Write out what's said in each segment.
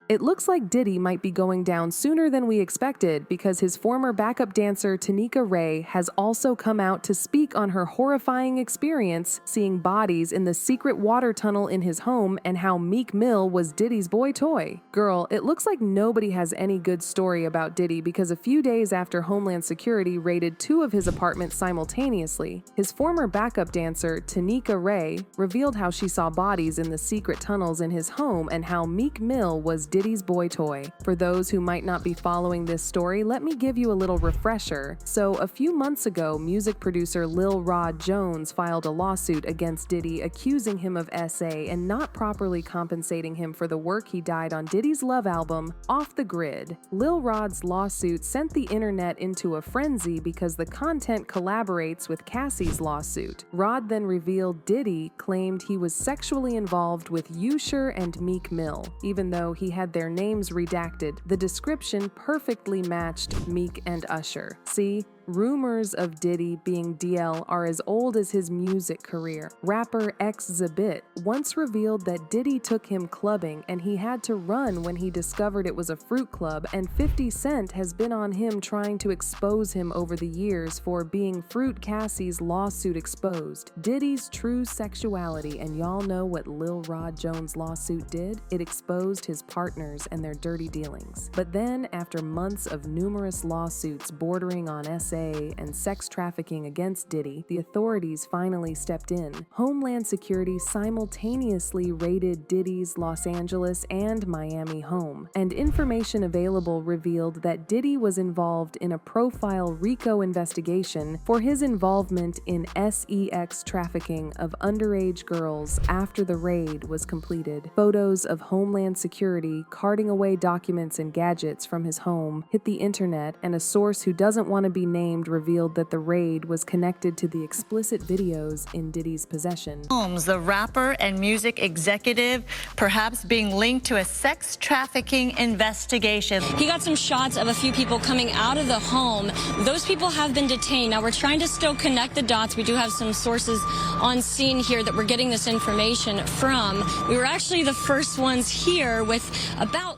It looks like Diddy might be going down sooner than we expected because his former backup dancer Tanika Ray has also come out to speak on her horrifying experience seeing bodies in the secret water tunnel in his home and how Meek Mill was Diddy's boy toy. Girl, it looks like nobody has any good story about Diddy because a few days after Homeland Security raided 2 of his apartments simultaneously, his former backup dancer Tanika Ray revealed how she saw bodies in the secret tunnels in his home and how Meek Mill was Diddy's boy toy. For those who might not be following this story, let me give you a little refresher. So, a few months ago, music producer Lil Rod Jones filed a lawsuit against Diddy accusing him of SA and not properly compensating him for the work he did on Diddy's Love album, Off the Grid. Lil Rod's lawsuit sent the internet into a frenzy because the content collaborates with Cassie's lawsuit. Rod then revealed Diddy claimed he was sexually involved with Usher and Meek Mill. Even though he had their names redacted, the description perfectly matched Meek and Usher. See? Rumors of Diddy being DL are as old as his music career. Rapper Xzibit once revealed that Diddy took him clubbing and he had to run when he discovered it was a fruit club, and 50 Cent has been on him trying to expose him over the years for being Fruit Cassie's lawsuit exposed Diddy's true sexuality, and y'all know what Lil Rod Jones' lawsuit did? It exposed his partners and their dirty dealings. But then, after months of numerous lawsuits bordering on SA and sex trafficking against Diddy, the authorities finally stepped in. Homeland Security simultaneously raided Diddy's Los Angeles and Miami home, and information available revealed that Diddy was involved in a profile RICO investigation for his involvement in sex trafficking of underage girls after the raid was completed. Photos of Homeland Security carting away documents and gadgets from his home hit the internet, and a source who doesn't want to be named revealed that the raid was connected to the explicit videos in Diddy's possession. Holmes, the rapper and music executive, perhaps being linked to a sex trafficking investigation. He got some shots of a few people coming out of the home. Those people have been detained. Now we're trying to still connect the dots. We do have some sources on scene here that we're getting this information from. We were actually the first ones here with about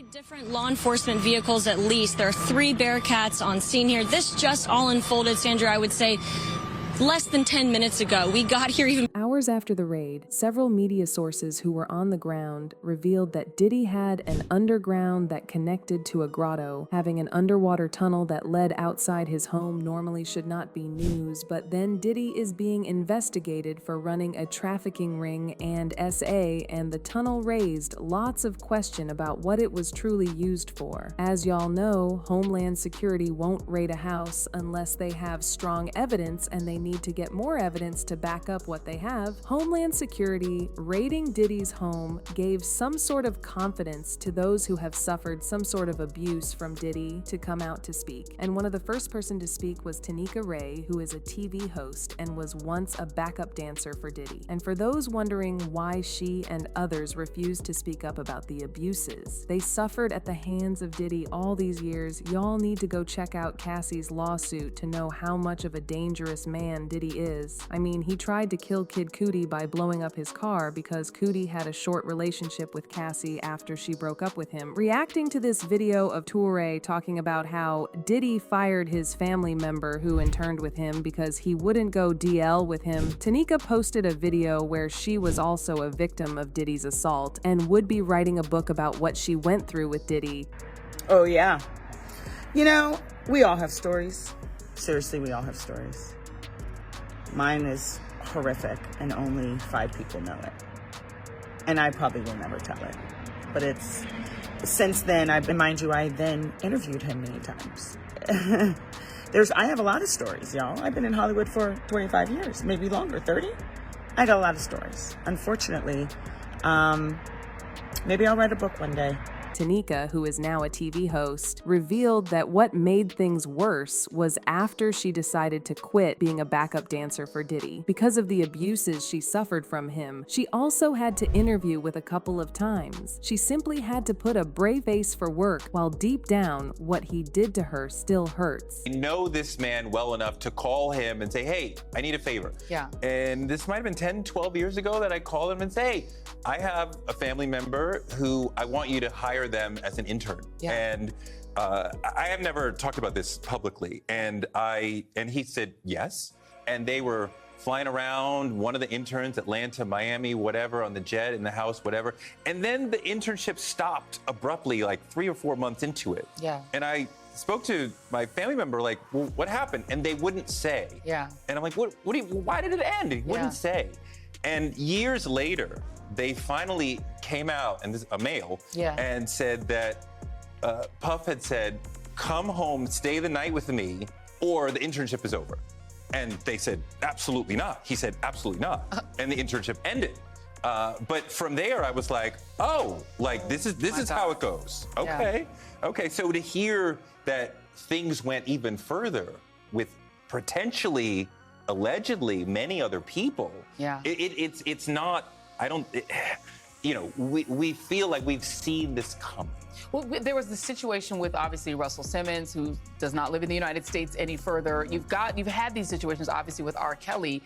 different law enforcement vehicles at least. There are 3 Bearcats on scene here. This just all unfolded, Sandra, I would say, less than 10 minutes ago. We got here even hours after the raid. Several media sources who were on the ground revealed that Diddy had an underground that connected to a grotto. Having an underwater tunnel that led outside his home normally should not be news, but then Diddy is being investigated for running a trafficking ring and SA, and the tunnel raised lots of question about what it was truly used for. As y'all know, Homeland Security won't raid a house unless they have strong evidence, and they need to get more evidence to back up what they have. Homeland Security raiding Diddy's home gave some sort of confidence to those who have suffered some sort of abuse from Diddy to come out to speak. And one of the first person to speak was Tanika Ray, who is a TV host and was once a backup dancer for Diddy. And for those wondering why she and others refused to speak up about the abuses they suffered at the hands of Diddy all these years, y'all need to go check out Cassie's lawsuit to know how much of a dangerous man Diddy is. I mean, he tried to kill Kid Cudi by blowing up his car because Cudi had a short relationship with Cassie after she broke up with him. Reacting to this video of Toure talking about how Diddy fired his family member who interned with him because he wouldn't go DL with him, Tanika posted a video where she was also a victim of Diddy's assault and would be writing a book about what she went through with Diddy. Oh yeah. You know, we all have stories. Seriously, we all have stories. Mine is horrific and only 5 people know it. And I probably will never tell it. But it's, since then, mind you, I then interviewed him many times. I have a lot of stories, y'all. I've been in Hollywood for 25 years, maybe longer, 30. I got a lot of stories. Unfortunately, maybe I'll write a book one day. Tanika, who is now a TV host, revealed that what made things worse was after she decided to quit being a backup dancer for Diddy. Because of the abuses she suffered from him, she also had to interview with a couple of times. She simply had to put a brave face for work, while deep down, what he did to her still hurts. I know this man well enough to call him and say, hey, I need a favor. Yeah. And this might have been 10, 12 years ago that I called him and say, hey, I have a family member who I want you to hire them as an intern. Yeah. And I have never talked about this publicly. And he said yes. And they were flying around, one of the interns, Atlanta, Miami, whatever, on the jet, in the house, whatever. And then the internship stopped abruptly, like 3 or 4 months into it. Yeah. And I spoke to my family member, like, well, what happened? And they wouldn't say. Yeah. And I'm like, why did it end? He wouldn't say. And years later, they finally came out, and this a male, and said that Puff had said, come home, stay the night with me, or the internship is over. And they said, absolutely not. He said, absolutely not. And the internship ended. But from there, I was like, oh, like this is how it goes. Okay. Yeah. Okay. So to hear that things went even further with potentially, allegedly, many other people. Yeah. It's not. I don't. We feel like we've seen this coming. Well, there was the situation with obviously Russell Simmons, who does not live in the United States any further. You've had these situations obviously with R. Kelly.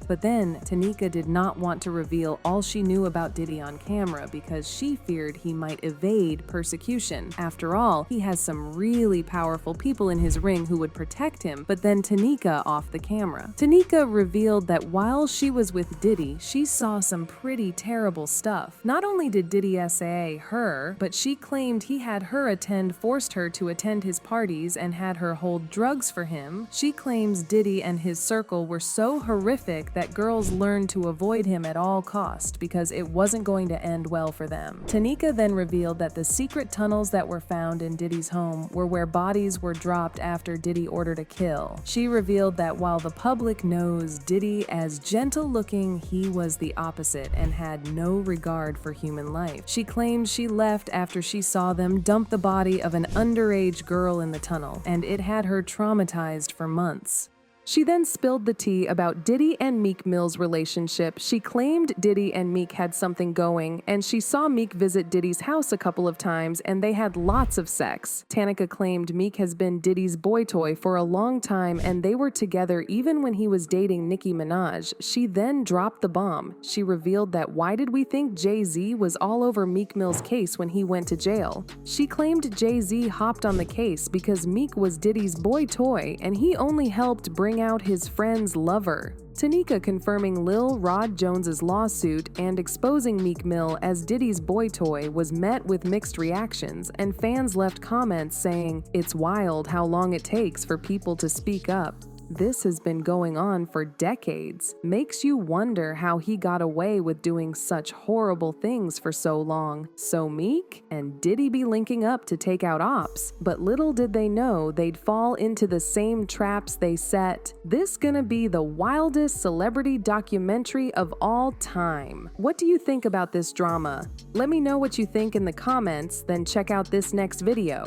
But then, Tanika did not want to reveal all she knew about Diddy on camera because she feared he might evade persecution. After all, he has some really powerful people in his ring who would protect him, but then Tanika off the camera. Tanika revealed that while she was with Diddy, she saw some pretty terrible stuff. Not only did Diddy SA her, but she claimed he had her forced her to attend his parties and had her hold drugs for him. She claims Diddy and his circle were so horrific that girls learned to avoid him at all cost because it wasn't going to end well for them. Tanika then revealed that the secret tunnels that were found in Diddy's home were where bodies were dropped after Diddy ordered a kill. She revealed that while the public knows Diddy as gentle looking, he was the opposite and had no regard for human life. She claimed she left after she saw them dump the body of an underage girl in the tunnel, and it had her traumatized for months. She then spilled the tea about Diddy and Meek Mill's relationship. She claimed Diddy and Meek had something going, and she saw Meek visit Diddy's house a couple of times, and they had lots of sex. Tanika claimed Meek has been Diddy's boy toy for a long time, and they were together even when he was dating Nicki Minaj. She then dropped the bomb. She revealed that why did we think Jay-Z was all over Meek Mill's case when he went to jail? She claimed Jay-Z hopped on the case because Meek was Diddy's boy toy, and he only helped bring out his friend's lover. Tanika confirming Lil Rod Jones's lawsuit and exposing Meek Mill as Diddy's boy toy was met with mixed reactions, and fans left comments saying, "It's wild how long it takes for people to speak up. This has been going on for decades. Makes you wonder how he got away with doing such horrible things for so long. So Meek and Diddy be linking up to take out ops, but little did they know they'd fall into the same traps they set. This gonna be the wildest celebrity documentary of all time." What do you think about this drama? Let me know what you think in the comments, then check out this next video.